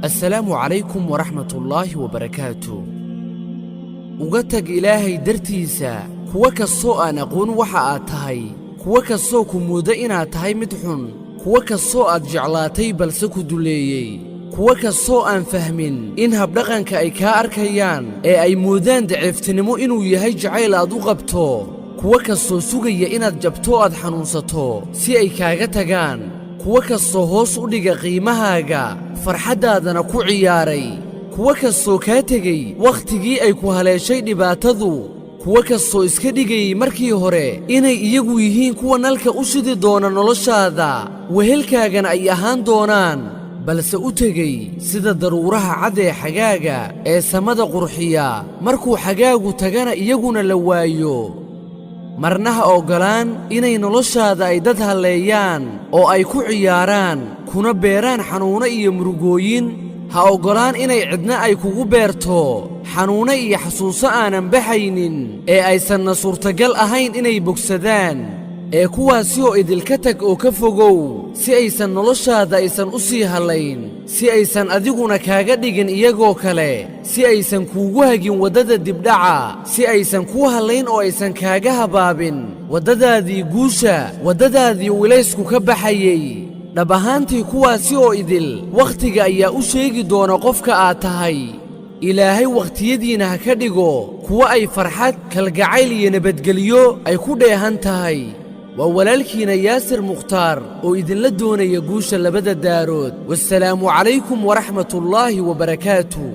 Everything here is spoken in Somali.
السلام عليكم ورحمة الله وبركاته. وقتك إلهي درتيسا كوكا الصوء نقون وحا آتهاي كوكا الصوء كمودئين آتهاي مدحن كوكا الصوء جعلاتي بلسكو دوليي كوكا الصوء فهمين إنها بلغن كأيكا أركيان أي مودان دعفتنمو إنو يهي جعيل أدو غبتو كوكا الصوء سوغي إناد جبتو أد حنوستو سي أيكا غتغان كوكا الصوء هوس أوليغا قيمهاغا فرحدادنا كو عياري kuwa kastoo kaa tegey wakhtigii ay ku haleeshay dhibaatadu kuwa kastoo iska dhigayay markii hore inay iyagu yihiin kuwa nalka u shidi doona noloshaada wehelkaagana ay ahaan doonaan balse u tegey sida daruuraha cad ee xagaaga ee samada qurxiya markuu xagaagu tagana iyaguna la waayo marna ha oggolaan inay noloshaada ay dad halleeyaan oo ay ku ciyaaraan kuna beeraan xanuuno iyo murugooyin ha oggolaan inay cidna ay kugu beerto xanuuno iyo xasuuso aanan baxaynin ee aysanna suurtagal ahayn inay bogsadaan ee kuwaasi oo idilka tag oo ka fogow si aysan noloshaada aysan u sii hallayn si aysan adiguna kaaga dhigin iyagoo kale si aysan kuugu hagin waddada dibdhaca si aysan kuu hallayn oo aysan kaaga habaabin waddadaadii guusha waddadaadii wilaysku ka baxayey dhab ahaantii kuwaasi oo idil wakhtiga ayaa u sheegi doona qofka aad tahay ilaahay wakhtiyadiina ha ka dhigo kuwa ay farxad kalgacayl iyo nabadgelyo ay ku dheehan tahay waa walaalkiina yaasir mukhtaar oo idinla doonaya guusha labada daarood wassalaamu calaykum waraxmatullaahi wabarakaatuh.